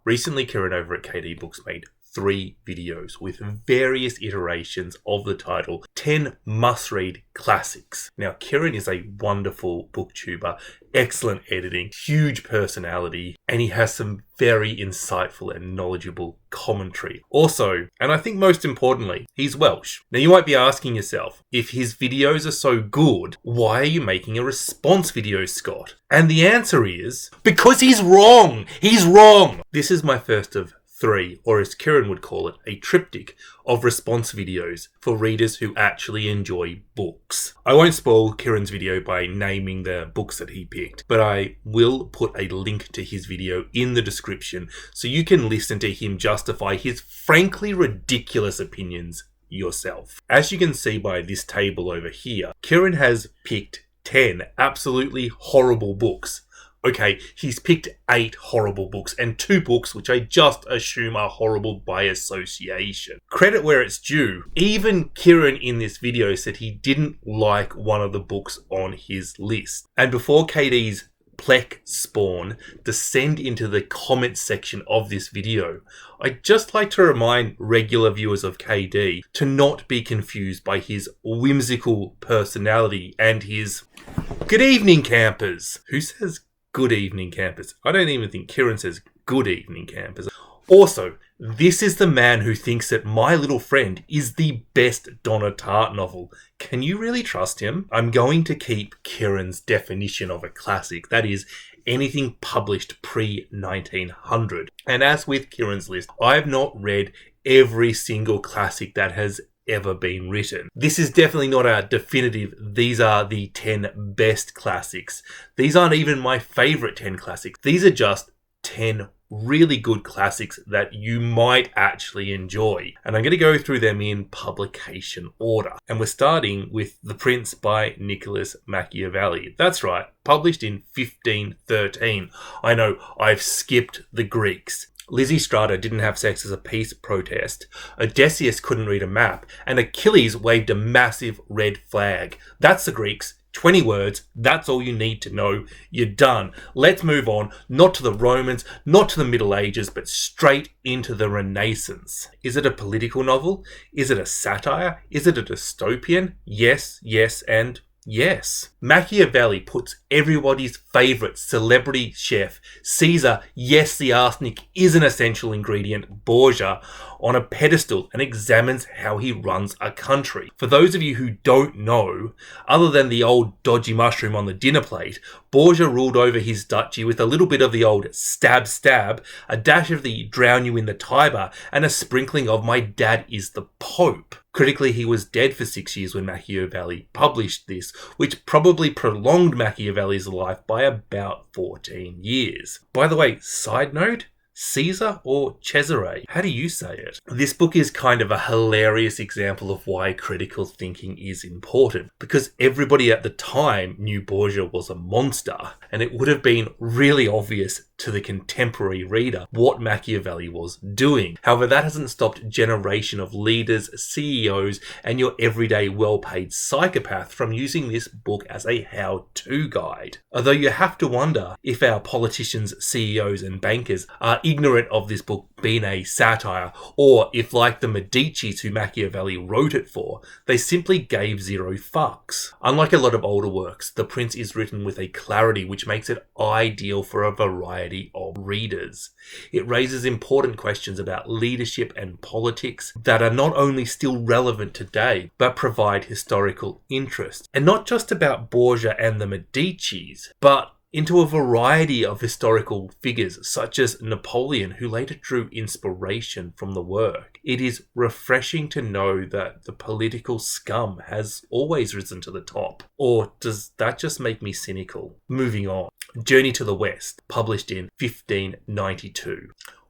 Recently, Kieran over at KD Books made 3 videos with various iterations of the title 10 must-read classics. Now, Kieran is a wonderful booktuber, excellent editing, huge personality, and he has some very insightful and knowledgeable commentary. Also, and I think most importantly, he's Welsh. Now, you might be asking yourself, if his videos are so good, why are you making a response video, Scott? And the answer is, because he's wrong! He's wrong! This is my first of 3, or as Kieran would call it, a triptych of response videos for readers who actually enjoy books. I won't spoil Kieran's video by naming the books that he picked, but I will put a link to his video in the description so you can listen to him justify his frankly ridiculous opinions yourself. As you can see by this table over here, Kieran has picked 10 absolutely horrible books. Okay, he's picked 8 horrible books and 2 books which I just assume are horrible by association. Credit where it's due. Even Kieran in this video said he didn't like one of the books on his list. And before KD's Plek spawn descend into the comments section of this video, I'd just like to remind regular viewers of KD to not be confused by his whimsical personality and his "Good evening, campers." Who says "Good evening, campers"? I don't even think Kieran says "Good evening, campers." Also, this is the man who thinks that My Little Friend is the best Donna Tartt novel. Can you really trust him? I'm going to keep Kieran's definition of a classic, that is, anything published pre-1900. And as with Kieran's List, I have not read every single classic that has ever been written. This is definitely not a definitive, these are the 10 best classics. These aren't even my favorite 10 classics. These are just 10 really good classics that you might actually enjoy. And I'm going to go through them in publication order. And we're starting with The Prince by Nicholas Machiavelli. That's right, published in 1513. I know, I've skipped the Greeks. Lysistrata didn't have sex as a peace protest, Odysseus couldn't read a map, and Achilles waved a massive red flag. That's the Greeks. 20 words, that's all you need to know. You're done. Let's move on, not to the Romans, not to the Middle Ages, but straight into the Renaissance. Is it a political novel? Is it a satire? Is it a dystopian? Yes, yes, and yes. Machiavelli puts everybody's favourite celebrity chef, Caesar, yes, the arsenic is an essential ingredient, Borgia, on a pedestal and examines how he runs a country. For those of you who don't know, other than the old dodgy mushroom on the dinner plate, Borgia ruled over his duchy with a little bit of the old stab stab, a dash of the drown you in the Tiber, and a sprinkling of my dad is the Pope. Critically, he was dead for 6 years when Machiavelli published this, which probably prolonged Machiavelli's life by about 14 years. By the way, side note, Caesar or Cesare? How do you say it? This book is kind of a hilarious example of why critical thinking is important, because everybody at the time knew Borgia was a monster, and it would have been really obvious to the contemporary reader what Machiavelli was doing. However, that hasn't stopped a generation of leaders, CEOs, and your everyday well-paid psychopath from using this book as a how-to guide. Although you have to wonder if our politicians, CEOs, and bankers are ignorant of this book being a satire, or if, like the Medicis who Machiavelli wrote it for, they simply gave zero fucks. Unlike a lot of older works, The Prince is written with a clarity which makes it ideal for a variety of readers. It raises important questions about leadership and politics that are not only still relevant today, but provide historical interest. And not just about Borgia and the Medicis, but into a variety of historical figures such as Napoleon, who later drew inspiration from the work. It is refreshing to know that the political scum has always risen to the top. Or does that just make me cynical? Moving on. Journey to the West, published in 1592.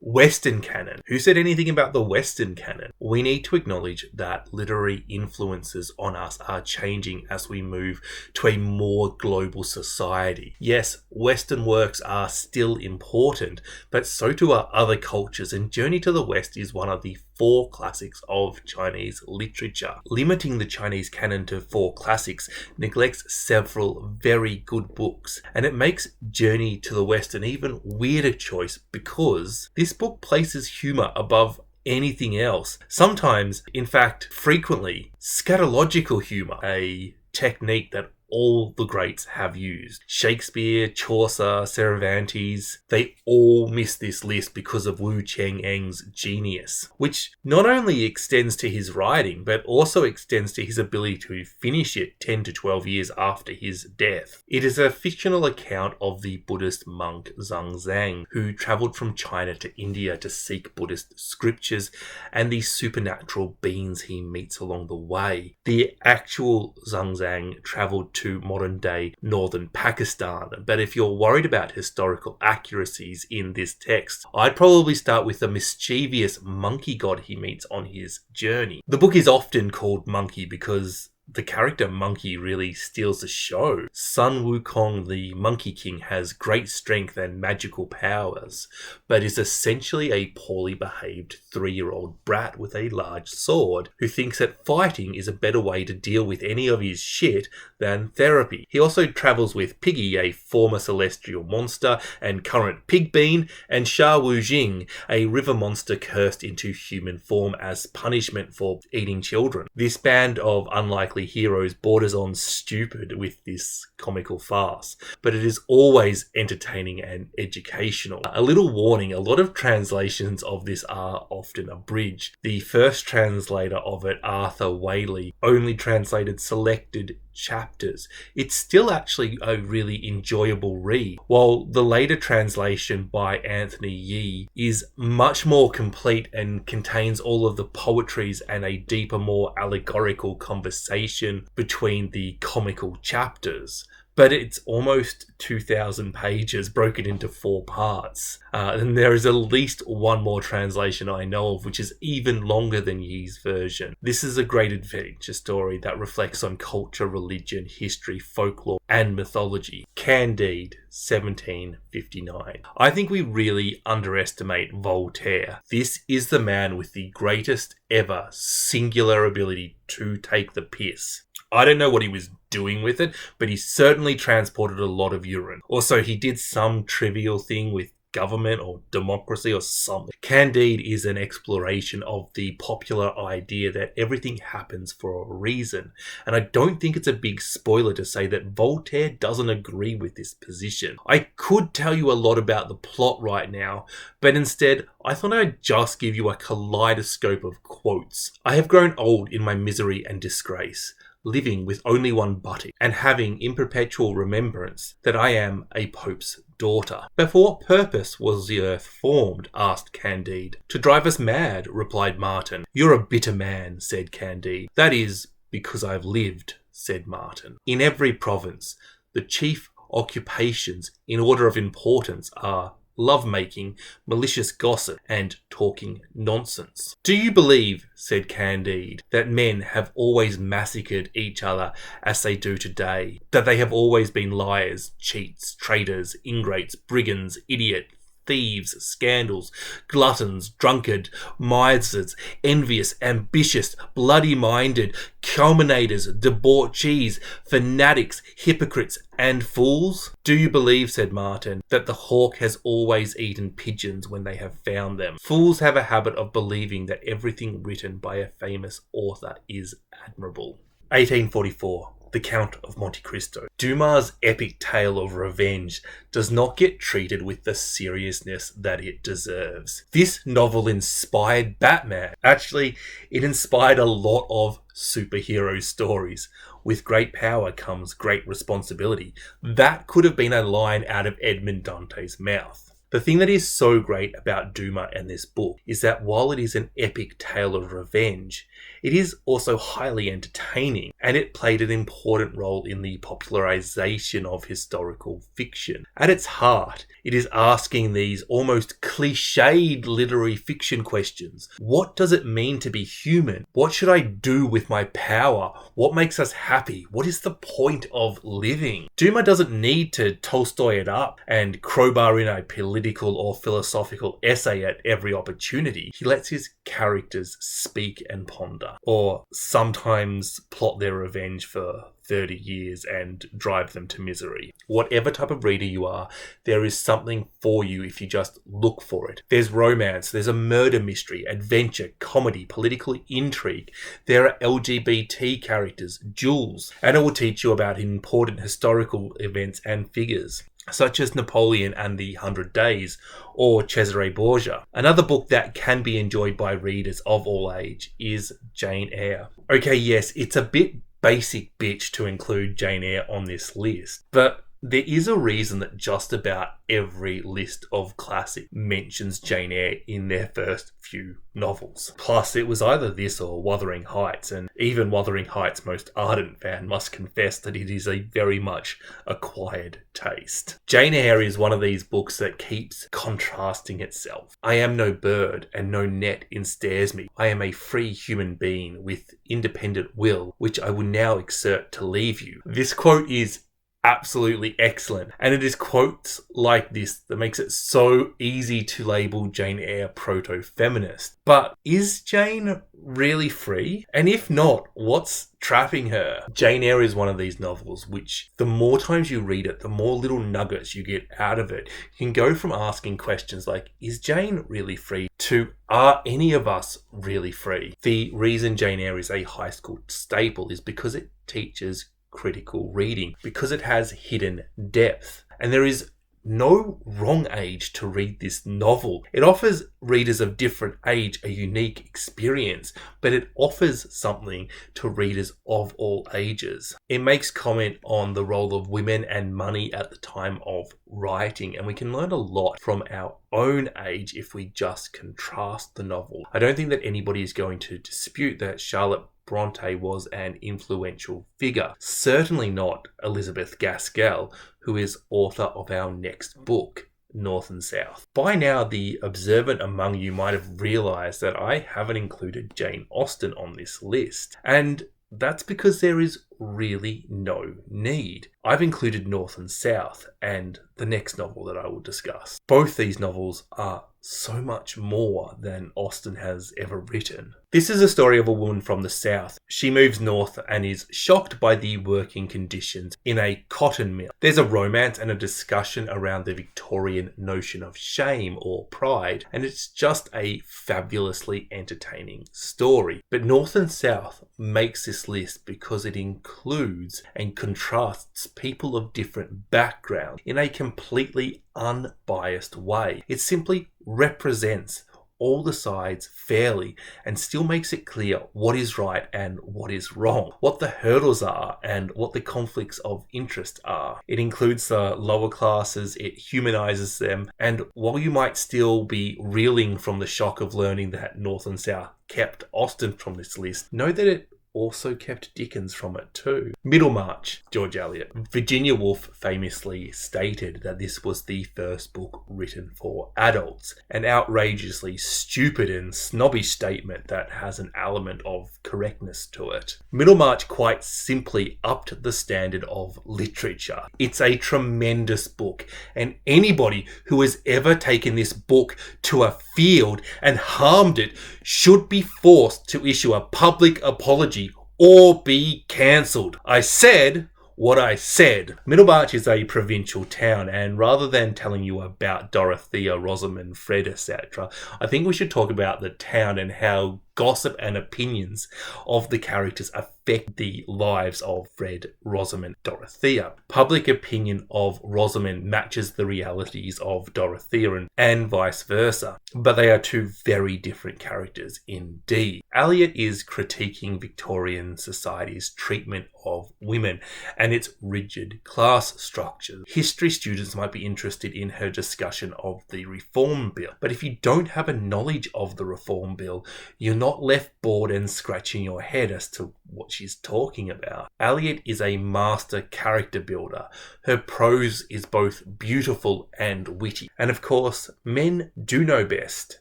Western canon. Who said anything about the Western canon? We need to acknowledge that literary influences on us are changing as we move to a more global society. Yes, Western works are still important, but so too are other cultures, and Journey to the West is one of the 4 classics of Chinese literature. Limiting the Chinese canon to 4 classics neglects several very good books, and it makes Journey to the West an even weirder choice because this book places humour above anything else. Sometimes, in fact, frequently, scatological humour, a technique that all the greats have used. Shakespeare, Chaucer, Cervantes, they all miss this list because of Wu Cheng-eng's genius, which not only extends to his writing, but also extends to his ability to finish it 10 to 12 years after his death. It is a fictional account of the Buddhist monk Zhang, who travelled from China to India to seek Buddhist scriptures and the supernatural beings he meets along the way. The actual Zhang travelled to modern-day northern Pakistan, but if you're worried about historical accuracies in this text, I'd probably start with the mischievous monkey god he meets on his journey. The book is often called Monkey because the character Monkey really steals the show. Sun Wukong, the Monkey King, has great strength and magical powers, but is essentially a poorly behaved 3-year-old brat with a large sword who thinks that fighting is a better way to deal with any of his shit than therapy. He also travels with Piggy, a former celestial monster and current pig bean, and Sha Wu Jing, a river monster cursed into human form as punishment for eating children. This band of unlikely heroes borders on stupid with this comical farce, but it is always entertaining and educational. A little warning, a lot of translations of this are often abridged. The first translator of it, Arthur Whaley, only translated selected chapters. It's still actually a really enjoyable read, while the later translation by Anthony Yee is much more complete and contains all of the poetries and a deeper, more allegorical conversation between the comical chapters. But it's almost 2,000 pages broken into 4 parts. And there is at least one more translation I know of, which is even longer than Yee's version. This is a great adventure story that reflects on culture, religion, history, folklore, and mythology. Candide, 1759. I think we really underestimate Voltaire. This is the man with the greatest ever singular ability to take the piss. I don't know what he was doing with it, but he certainly transported a lot of urine. Also, he did some trivial thing with government or democracy or something. Candide is an exploration of the popular idea that everything happens for a reason. And I don't think it's a big spoiler to say that Voltaire doesn't agree with this position. I could tell you a lot about the plot right now, but instead, I thought I'd just give you a kaleidoscope of quotes. I have grown old in my misery and disgrace, living with only one buttock, and having in perpetual remembrance that I am a Pope's daughter. But for what purpose was the earth formed? Asked Candide. To drive us mad, replied Martin. You're a bitter man, said Candide. That is because I've lived, said Martin. In every province, the chief occupations in order of importance are love-making, malicious gossip, and talking nonsense. Do you believe, said Candide, that men have always massacred each other as they do today? That they have always been liars, cheats, traitors, ingrates, brigands, idiots, thieves, scandals, gluttons, drunkard, misers, envious, ambitious, bloody-minded, culminators, debauchees, fanatics, hypocrites, and fools? Do you believe, said Martin, that the hawk has always eaten pigeons when they have found them? Fools have a habit of believing that everything written by a famous author is admirable. 1844. The Count of Monte Cristo. Dumas' epic tale of revenge does not get treated with the seriousness that it deserves. This novel inspired Batman. Actually, it inspired a lot of superhero stories. With great power comes great responsibility. That could have been a line out of Edmond Dante's mouth. The thing that is so great about Dumas and this book is that while it is an epic tale of revenge, it is also highly entertaining, and it played an important role in the popularization of historical fiction. At its heart, it is asking these almost cliched literary fiction questions. What does it mean to be human? What should I do with my power? What makes us happy? What is the point of living? Dumas doesn't need to Tolstoy it up and crowbar in a political political or philosophical essay at every opportunity. He lets his characters speak and ponder, or sometimes plot their revenge for 30 years and drive them to misery. Whatever type of reader you are, there is something for you if you just look for it. There's romance, there's a murder mystery, adventure, comedy, political intrigue. There are LGBT characters, duels, and it will teach you about important historical events and figures, such as Napoleon and the 100 Days, or Cesare Borgia. Another book that can be enjoyed by readers of all age is Jane Eyre. Okay, yes, it's a bit basic bitch to include Jane Eyre on this list, but there is a reason that just about every list of classic mentions Jane Eyre in their first few novels. Plus, it was either this or Wuthering Heights, and even Wuthering Heights' most ardent fan must confess that it is a very much acquired taste. Jane Eyre is one of these books that keeps contrasting itself. I am no bird, and no net ensnares me. I am a free human being with independent will, which I will now exert to leave you. This quote is absolutely excellent, and it is quotes like this that makes it so easy to label Jane Eyre proto-feminist. But is Jane really free? And if not, what's trapping her? Jane Eyre is one of these novels which, the more times you read it, the more little nuggets you get out of it. You can go from asking questions like, is Jane really free, to, are any of us really free? The reason Jane Eyre is a high school staple is because it teaches critical reading, because it has hidden depth, and there is no wrong age to read this novel. It offers readers of different age a unique experience, but it offers something to readers of all ages. It makes comment on the role of women and money at the time of writing, and we can learn a lot from our own age if we just contrast the novel. I don't think that anybody is going to dispute that Charlotte Bronte was an influential figure. Certainly not Elizabeth Gaskell, who is author of our next book, North and South. By now, the observant among you might have realised that I haven't included Jane Austen on this list, and that's because there is really no need. I've included North and South and the next novel that I will discuss. Both these novels are so much more than Austen has ever written. This is a story of a woman from the South. She moves north and is shocked by the working conditions in a cotton mill. There's a romance and a discussion around the Victorian notion of shame or pride, and it's just a fabulously entertaining story. But North and South makes this list because it includes and contrasts people of different backgrounds in a completely unbiased way. It simply represents all the sides fairly and still makes it clear what is right and what is wrong, what the hurdles are and what the conflicts of interest are. It includes the lower classes, it humanizes them, and while you might still be reeling from the shock of learning that North and South kept Austen from this list, know that it also kept Dickens from it too. Middlemarch, George Eliot. Virginia Woolf famously stated that this was the first book written for adults, an outrageously stupid and snobbish statement that has an element of correctness to it. Middlemarch quite simply upped the standard of literature. It's a tremendous book, and anybody who has ever taken this book to a field and harmed it should be forced to issue a public apology or be cancelled. I said what I said. Middlemarch is a provincial town, and rather than telling you about Dorothea, Rosamond, Fred, etc., I think we should talk about the town and how gossip and opinions of the characters affect the lives of Fred, Rosamond, Dorothea. Public opinion of Rosamond matches the realities of Dorothea and vice versa, but they are two very different characters indeed. Eliot is critiquing Victorian society's treatment of women and its rigid class structures. History students might be interested in her discussion of the Reform Bill, but if you don't have a knowledge of the Reform Bill, you're not left bored and scratching your head as to what she's talking about. Eliot is a master character builder. Her prose is both beautiful and witty. And of course, men do know best,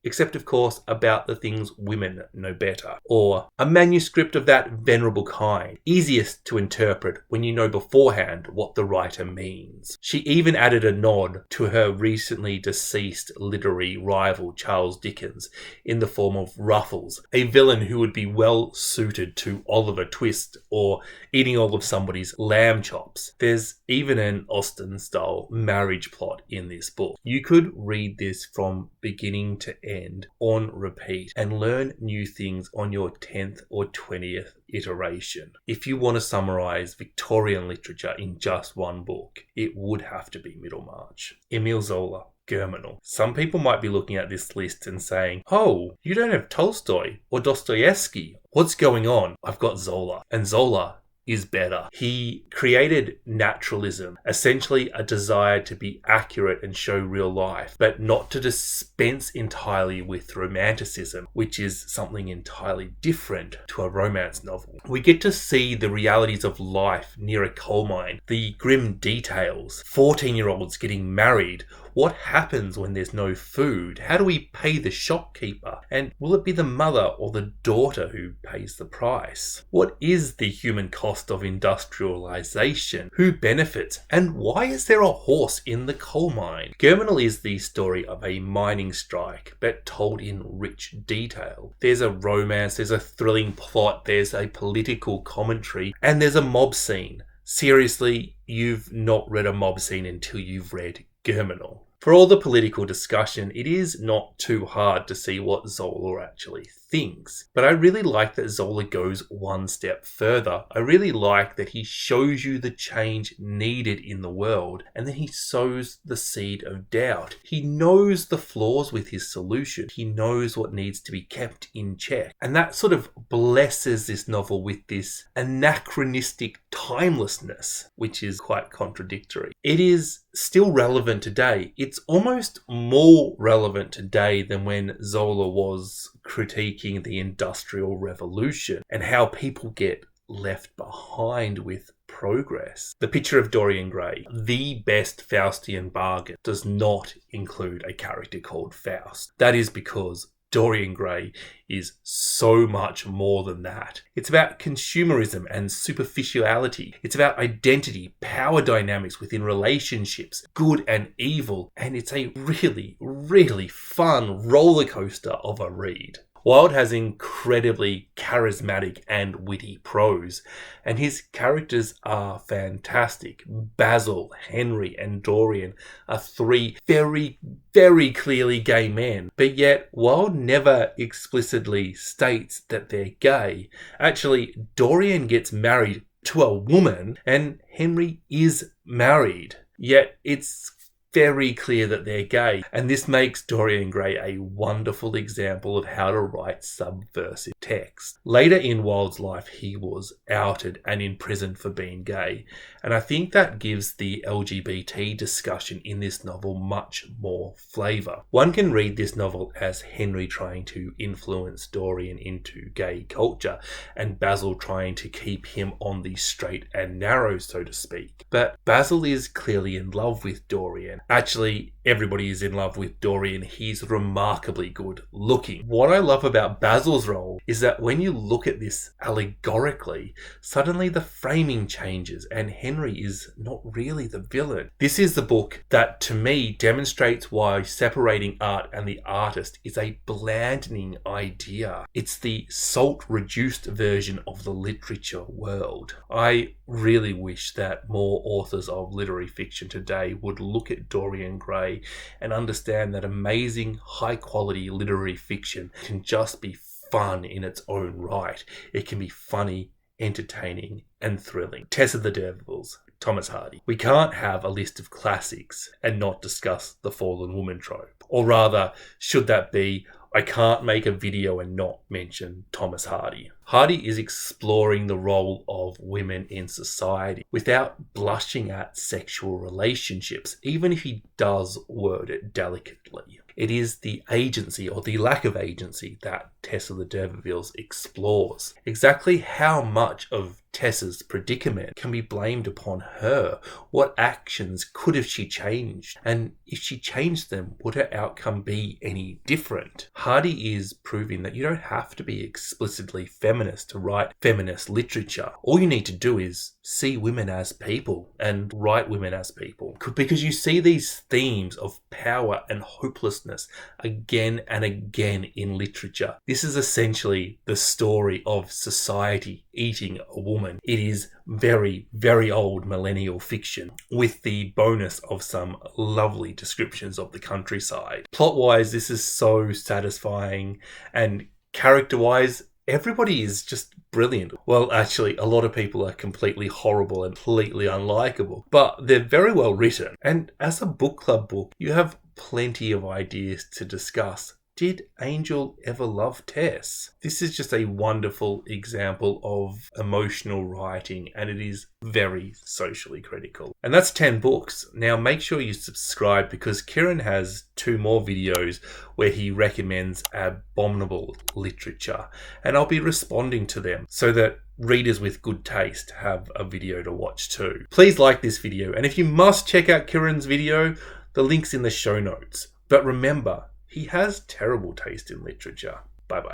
except of course about the things women know better. Or a manuscript of that venerable kind, easiest to interpret when you know beforehand what the writer means. She even added a nod to her recently deceased literary rival Charles Dickens in the form of Ruffles, a villain who would be well suited to Oliver Twist or eating all of somebody's lamb chops. There's even an Austen-style marriage plot in this book. You could read this from beginning to end on repeat and learn new things on your 10th or 20th iteration. If you want to summarize Victorian literature in just one book, it would have to be Middlemarch. Emil Zola. Germinal. Some people might be looking at this list and saying, oh, you don't have Tolstoy or Dostoevsky. What's going on? I've got Zola. And Zola is better. He created naturalism, essentially a desire to be accurate and show real life, but not to dispense entirely with romanticism, which is something entirely different to a romance novel. We get to see the realities of life near a coal mine, the grim details, 14-year-olds getting married. What happens when there's no food? How do we pay the shopkeeper? And will it be the mother or the daughter who pays the price? What is the human cost of industrialization? Who benefits? And why is there a horse in the coal mine? Germinal is the story of a mining strike, but told in rich detail. There's a romance, there's a thrilling plot, there's a political commentary, and there's a mob scene. Seriously, you've not read a mob scene until you've read Germinal. For all the political discussion, it is not too hard to see what Zola actually thinks. But I really like that Zola goes one step further. I really like that he shows you the change needed in the world, and then he sows the seed of doubt. He knows the flaws with his solution. He knows what needs to be kept in check. And that sort of blesses this novel with this anachronistic timelessness, which is quite contradictory. It is still relevant today. It's almost more relevant today than when Zola was critiquing the Industrial Revolution and how people get left behind with progress. The picture of Dorian Gray, the best Faustian bargain, does not include a character called Faust. That is because Dorian Gray is so much more than that. It's about consumerism and superficiality. It's about identity, power dynamics within relationships, good and evil, and it's a really, really fun roller coaster of a read. Wilde has incredibly charismatic and witty prose, and his characters are fantastic. Basil, Henry, and Dorian are three very, very clearly gay men, but yet Wilde never explicitly states that they're gay. Actually, Dorian gets married to a woman, and Henry is married, yet it's very clear that they're gay, and this makes Dorian Gray a wonderful example of how to write subversive text. Later in Wilde's life, he was outed and imprisoned for being gay, and I think that gives the LGBT discussion in this novel much more flavour. One can read this novel as Henry trying to influence Dorian into gay culture, and Basil trying to keep him on the straight and narrow, so to speak. But Basil is clearly in love with Dorian. Actually, everybody is in love with Dorian. He's remarkably good looking. What I love about Basil's role is that when you look at this allegorically, suddenly the framing changes and Henry is not really the villain. This is the book that, to me, demonstrates why separating art and the artist is a blandening idea. It's the salt-reduced version of the literature world. I really wish that more authors of literary fiction today would look at Dorian Gray and understand that amazing, high-quality literary fiction can just be fun in its own right. It can be funny, entertaining, and thrilling. Tess of the D'Urbervilles, Thomas Hardy. We can't have a list of classics and not discuss the fallen woman trope. Or rather, should that be, I can't make a video and not mention Thomas Hardy. Hardy is exploring the role of women in society without blushing at sexual relationships, even if he does word it delicately. It is the agency or the lack of agency that Tess of the D'Urbervilles explores. Exactly how much of Tess's predicament can be blamed upon her. What actions could have she changed? And if she changed them, would her outcome be any different? Hardy is proving that you don't have to be explicitly feminist to write feminist literature. All you need to do is see women as people and write women as people. Because you see these themes of power and hopelessness again and again in literature. This is essentially the story of society eating a woman. It is very, very old millennial fiction with the bonus of some lovely descriptions of the countryside. Plot-wise, this is so satisfying, and character-wise, everybody is just brilliant. Well, actually, a lot of people are completely horrible and completely unlikable, but they're very well written. And as a book club book, you have plenty of ideas to discuss. Did Angel ever love Tess? This is just a wonderful example of emotional writing, and it is very socially critical. And that's 10 books. Now make sure you subscribe, because Kieran has 2 more videos where he recommends abominable literature, and I'll be responding to them so that readers with good taste have a video to watch too. Please like this video, and if you must check out Kieran's video, the link's in the show notes. But remember, he has terrible taste in literature. Bye-bye.